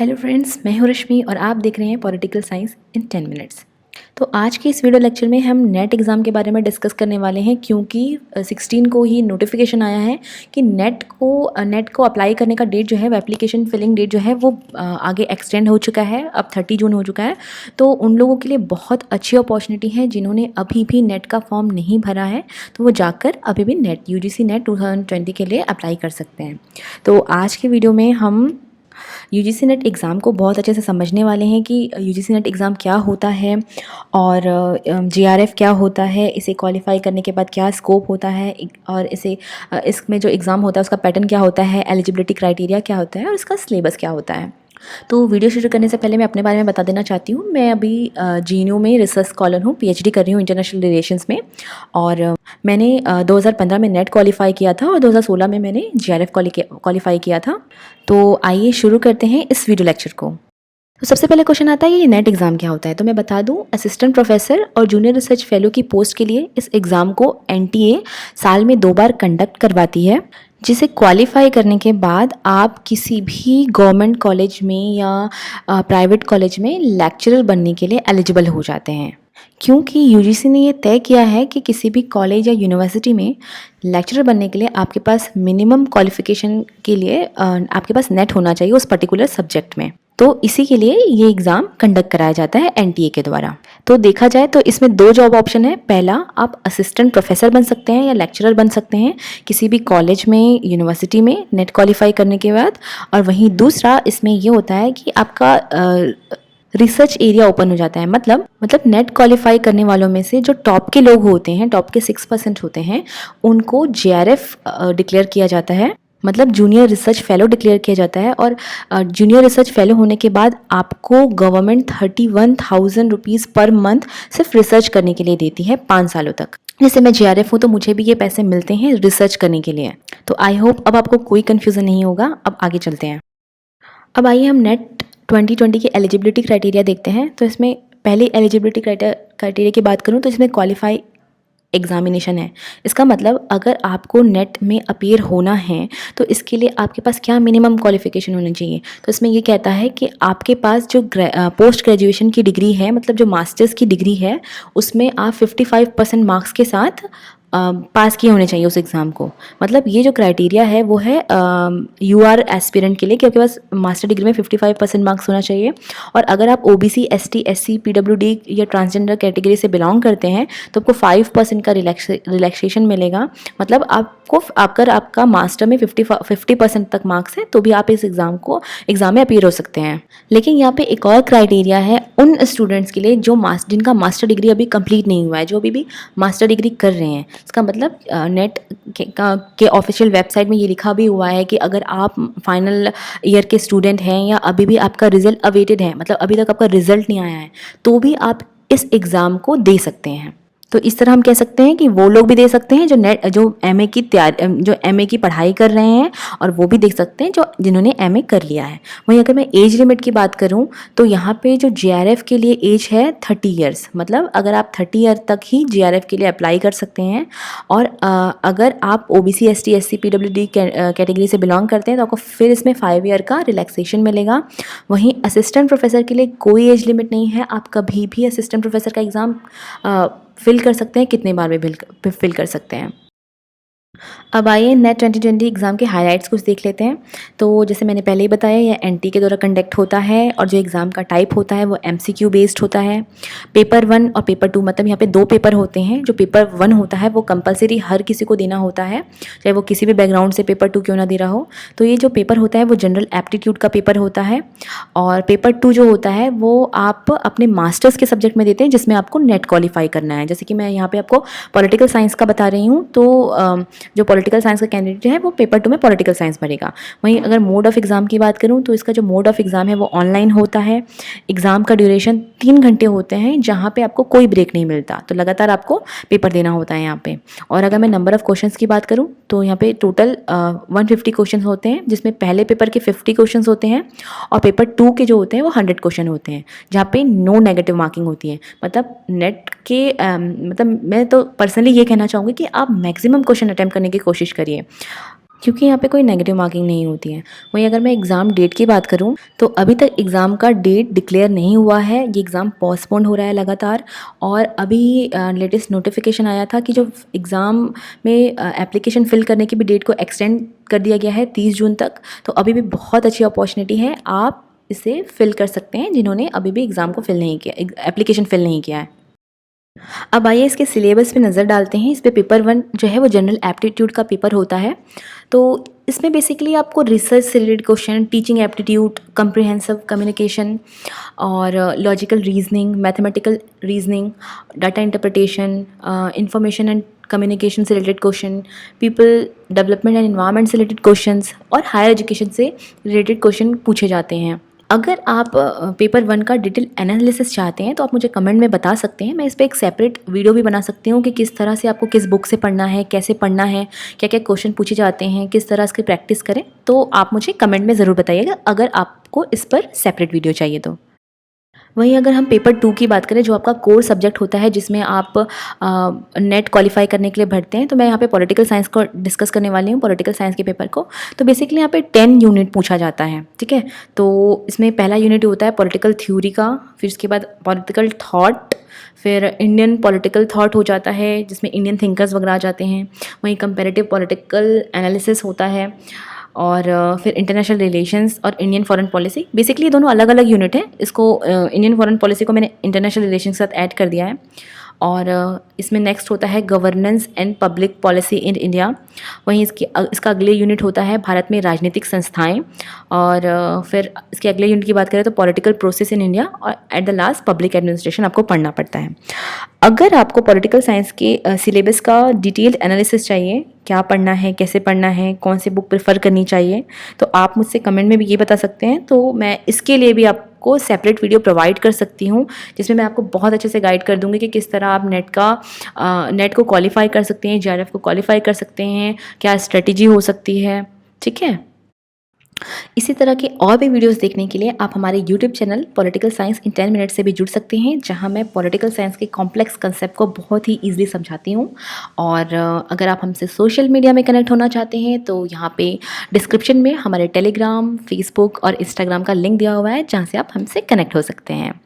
Hello friends, मैं हूँ रश्मि और आप देख रहे हैं पॉलिटिकल साइंस इन 10 मिनट्स। तो आज के इस वीडियो लेक्चर में हम नेट एग्ज़ाम के बारे में डिस्कस करने वाले हैं, क्योंकि 16 को ही नोटिफिकेशन आया है कि नेट को अप्लाई करने का डेट जो है, वो एप्लीकेशन फिलिंग डेट जो है वो आगे एक्सटेंड हो चुका है। अब 30 जून हो चुका है। तो उन लोगों के लिए बहुत अच्छी अपॉर्चुनिटी है जिन्होंने अभी भी नेट का फॉर्म नहीं भरा है, तो वो जाकर अभी भी यूजीसी नेट 2020 के लिए अप्लाई कर सकते हैं। तो आज के वीडियो में हम यूजीसी नेट एग्ज़ाम को बहुत अच्छे से समझने वाले हैं कि यूजीसी नेट एग्ज़ाम क्या होता है और जीआरएफ क्या होता है, इसे क्वालिफाई करने के बाद क्या स्कोप होता है, और इसमें जो एग्ज़ाम होता है उसका पैटर्न क्या होता है, एलिजिबिलिटी क्राइटेरिया क्या होता है और इसका सिलेबस क्या होता है। तो वीडियो शुरू करने से पहले मैं अपने बारे में बता देना चाहती हूँ। मैं अभी जीएनयू में रिसर्च स्कॉलर हूँ, पीएचडी कर रही हूँ इंटरनेशनल रिलेशंस में। और मैंने 2015 में नेट क्वालिफाई किया था और 2016 में मैंने जीआरएफ क्वालिफाई किया था। तो आइए शुरू करते हैं इस वीडियो लेक्चर को। तो सबसे पहले क्वेश्चन आता है, ये नेट एग्ज़ाम क्या होता है। तो मैं बता दूं, असिस्टेंट प्रोफेसर और जूनियर रिसर्च फेलो की पोस्ट के लिए इस एग्ज़ाम को एनटीए साल में 2 बार कंडक्ट करवाती है, जिसे क्वालिफाई करने के बाद आप किसी भी गवर्नमेंट कॉलेज में या प्राइवेट कॉलेज में लेक्चरर बनने के लिए एलिजिबल हो जाते हैं। क्योंकि यूजीसी ने ये तय किया है कि किसी भी कॉलेज या यूनिवर्सिटी में लेक्चरर बनने के लिए आपके पास मिनिमम क्वालिफिकेशन के लिए आपके पास नेट होना चाहिए उस पर्टिकुलर सब्जेक्ट में। तो इसी के लिए ये एग्ज़ाम कंडक्ट कराया जाता है एनटीए के द्वारा। तो देखा जाए तो इसमें 2 जॉब ऑप्शन है। पहला, आप असिस्टेंट प्रोफेसर बन सकते हैं या लेक्चरर बन सकते हैं किसी भी कॉलेज में, यूनिवर्सिटी में नेट क्वालिफाई करने के बाद। और वहीं दूसरा इसमें ये होता है कि आपका रिसर्च एरिया ओपन हो जाता है। मतलब नेट क्वालिफाई करने वालों में से जो टॉप के लोग होते हैं, टॉप के 6% होते हैं, उनको जेआरएफ डिक्लेयर किया जाता है, मतलब जूनियर रिसर्च फेलो डिक्लेयर किया जाता है। और जूनियर रिसर्च फेलो होने के बाद आपको गवर्नमेंट 31,000 रुपीज़ पर मंथ सिर्फ रिसर्च करने के लिए देती है 5 सालों तक। जैसे मैं जेआरएफ हूँ तो मुझे भी ये पैसे मिलते हैं रिसर्च करने के लिए। तो आई होप अब आपको कोई कन्फ्यूज़न नहीं होगा। अब आगे चलते हैं। अब आइए हम नेट 2020 की एलिजिबिलिटी क्राइटेरिया देखते हैं। तो इसमें पहले एलिजिबिलिटी क्राइटेरिया की बात करूँ तो इसमें क्वालिफाई एग्जामिनेशन है। इसका मतलब अगर आपको नेट में अपीयर होना है तो इसके लिए आपके पास क्या मिनिमम क्वालिफिकेशन होनी चाहिए। तो इसमें ये कहता है कि आपके पास जो पोस्ट ग्रेजुएशन की डिग्री है, मतलब जो मास्टर्स की डिग्री है, उसमें आप 55% मार्क्स के साथ पास किए होने चाहिए उस एग्ज़ाम को। मतलब ये जो क्राइटेरिया है वो है यूआर एस्पिरेंट के लिए कि आपके पास मास्टर डिग्री में 55% मार्क्स होना चाहिए। और अगर आप ओबीसी, एसटी, एससी, पीडब्ल्यूडी या ट्रांसजेंडर कैटेगरी से बिलोंग करते हैं तो आपको 5% का रिलैक्सेशन मिलेगा। मतलब अगर आपका मास्टर में 50% तक मार्क्स है तो भी आप इस एग्ज़ाम में अपीयर हो सकते हैं। लेकिन यहाँ पे एक और क्राइटेरिया है उन स्टूडेंट्स के लिए जो जिनका मास्टर डिग्री अभी कंप्लीट नहीं हुआ है, जो अभी भी मास्टर डिग्री कर रहे हैं। इसका मतलब नेट के ऑफिशियल वेबसाइट में ये लिखा भी हुआ है कि अगर आप फाइनल ईयर के स्टूडेंट हैं या अभी भी आपका रिजल्ट अवेटेड है, मतलब अभी तक आपका रिजल्ट नहीं आया है, तो भी आप इस एग्ज़ाम को दे सकते हैं। तो इस तरह हम कह सकते हैं कि वो लोग भी दे सकते हैं जो एमए की पढ़ाई कर रहे हैं, और वो भी देख सकते हैं जिन्होंने एमए कर लिया है। वहीं अगर मैं एज लिमिट की बात करूं तो यहाँ पे जो जीआरएफ के लिए एज है 30 ईयर्स। मतलब अगर आप 30 ईयर तक ही जीआरएफ के लिए अप्लाई कर सकते हैं। और अगर आप OBC, ST, SC, PWD category से बिलोंग करते हैं तो आपको फिर इसमें 5 ईयर का रिलैक्सेशन मिलेगा। वहीं असिस्टेंट प्रोफेसर के लिए कोई एज लिमिट नहीं है। आप कभी भी असिस्टेंट प्रोफेसर का एग्ज़ाम फिल कर सकते हैं, कितने बार भी फिल कर सकते हैं। अब आइए नेट 2020 एग्ज़ाम के हाइलाइट्स कुछ देख लेते हैं। तो जैसे मैंने पहले ही बताया, यह एनटी के द्वारा कंडक्ट होता है और जो एग्ज़ाम का टाइप होता है वो एमसीक्यू बेस्ड होता है। पेपर 1 और पेपर 2, मतलब यहाँ पे 2 पेपर होते हैं। जो पेपर 1 होता है वो कंपलसरी हर किसी को देना होता है, चाहे वो किसी भी बैकग्राउंड से पेपर 2 क्यों ना दे रहा हो। तो ये जो पेपर होता है वो जनरल एप्टीट्यूड का पेपर होता है। और पेपर 2 जो होता है वो आप अपने मास्टर्स के सब्जेक्ट में देते हैं जिसमें आपको नेट क्वालिफाई करना है। जैसे कि मैं यहाँ पे आपको पॉलिटिकल साइंस का बता रही हूँ, तो जो पॉलिटिकल साइंस का कैंडिडेट है वो पेपर 2 में पॉलिटिकल साइंस भरेगा। वहीं अगर मोड ऑफ एग्ज़ाम की बात करूँ तो इसका जो मोड ऑफ एग्ज़ाम है वो ऑनलाइन होता है। एग्ज़ाम का ड्यूरेशन 3 घंटे होते हैं, जहाँ पे आपको कोई ब्रेक नहीं मिलता। तो लगातार आपको पेपर देना होता है यहाँ पे। और अगर मैं नंबर ऑफ़ क्वेश्चंस की बात करूँ तो यहाँ पे टोटल 150 क्वेश्चन होते हैं, जिसमें पहले पेपर के 50 क्वेश्चन होते हैं और पेपर 2 के जो होते हैं वो 100 क्वेश्चन होते हैं, जहाँ पे नो नेगेटिव मार्किंग होती है। मतलब नेट के मतलब मैं तो पर्सनली ये कहना चाहूँगी कि आप मैक्सिमम क्वेश्चन अटैम्प्ट करने की कोशिश करिए। क्योंकि यहाँ पे कोई नेगेटिव मार्किंग नहीं होती है। वहीं अगर मैं एग्ज़ाम डेट की बात करूँ तो अभी तक एग्ज़ाम का डेट डिक्लेयर नहीं हुआ है, ये एग्ज़ाम पोस्टपोन हो रहा है लगातार। और अभी लेटेस्ट नोटिफिकेशन आया था कि जो एग्ज़ाम में एप्लीकेशन फ़िल करने की भी डेट को एक्सटेंड कर दिया गया है 30 जून तक। तो अभी भी बहुत अच्छी अपॉर्चुनिटी है, आप इसे फ़िल कर सकते हैं जिन्होंने अभी भी एग्ज़ाम को फ़िल नहीं किया, एप्लीकेशन फ़िल नहीं किया है। अब आइए इसके सिलेबस पे नज़र डालते हैं। इस पे पेपर 1 जो है वो जनरल एप्टीट्यूड का पेपर होता है। तो इसमें बेसिकली आपको रिसर्च से related question, teaching aptitude, comprehensive communication और logical reasoning, mathematical reasoning, data interpretation, information and communication से related question, people development and environment से रिलेटेड क्वेश्चंस और हायर एजुकेशन से रिलेटेड क्वेश्चन पूछे जाते हैं। अगर आप पेपर 1 का डिटेल एनालिसिस चाहते हैं तो आप मुझे कमेंट में बता सकते हैं। मैं इस पे एक सेपरेट वीडियो भी बना सकती हूँ कि किस तरह से आपको किस बुक से पढ़ना है, कैसे पढ़ना है, क्या-क्या क्वेश्चन पूछे जाते हैं, किस तरह इसकी प्रैक्टिस करें। तो आप मुझे कमेंट में ज़रूर बताइएगा अगर आपको इस पर सेपरेट वीडियो चाहिए तो। वहीं अगर हम पेपर 2 की बात करें जो आपका कोर सब्जेक्ट होता है जिसमें आप नेट क्वालिफाई करने के लिए भरते हैं, तो मैं यहाँ पे पॉलिटिकल साइंस को डिस्कस करने वाली हूँ, पॉलिटिकल साइंस के पेपर को। तो बेसिकली यहाँ पे 10 यूनिट पूछा जाता है, ठीक है। तो इसमें पहला यूनिट होता है पॉलिटिकल थ्योरी का, फिर उसके बाद पॉलिटिकल थॉट, फिर इंडियन पॉलिटिकल थॉट हो जाता है जिसमें इंडियन थिंकर्स वगैरह आ जाते हैं। वहीं कंपेरेटिव पॉलिटिकल एनालिसिस होता है और फिर इंटरनेशनल रिलेशंस और इंडियन फॉरेन पॉलिसी। बेसिकली ये दोनों अलग अलग यूनिट हैं। इसको इंडियन फॉरेन पॉलिसी को मैंने इंटरनेशनल रिलेशन के साथ ऐड कर दिया है। और इसमें नेक्स्ट होता है governance and public policy in India. वहीं इसका अगले यूनिट होता है भारत में राजनीतिक संस्थाएं। और फिर इसके अगले यूनिट की बात करें तो पॉलिटिकल प्रोसेस इन इंडिया और at the last public administration आपको पढ़ना पड़ता है। अगर आपको पॉलिटिकल साइंस के सिलेबस का डिटेल्ड एनालिसिस चाहिए, क्या पढ़ना है, कैसे पढ़ना है, कौन सी बुक प्रेफर करनी चाहिए, तो आप मुझसे कमेंट में भी ये बता सकते हैं। तो मैं इसके लिए भी आपको सेपरेट वीडियो प्रोवाइड कर सकती हूँ जिसमें मैं आपको बहुत अच्छे से गाइड कर दूँगी कि किस तरह आप नेट को क्वालिफाई कर सकते हैं, जेआरएफ को क्वालिफाई कर सकते हैं, क्या स्ट्रेटेजी हो सकती है, ठीक है। इसी तरह के और भी वीडियोस देखने के लिए आप हमारे यूट्यूब चैनल पॉलिटिकल साइंस इन 10 मिनट से भी जुड़ सकते हैं, जहां मैं पॉलिटिकल साइंस के कॉम्प्लेक्स कंसेप्ट को बहुत ही ईजिली समझाती हूं। और अगर आप हमसे सोशल मीडिया में कनेक्ट होना चाहते हैं तो यहाँ पे डिस्क्रिप्शन में हमारे टेलीग्राम, फेसबुक और इंस्टाग्राम का लिंक दिया हुआ है जहाँ से आप हमसे कनेक्ट हो सकते हैं।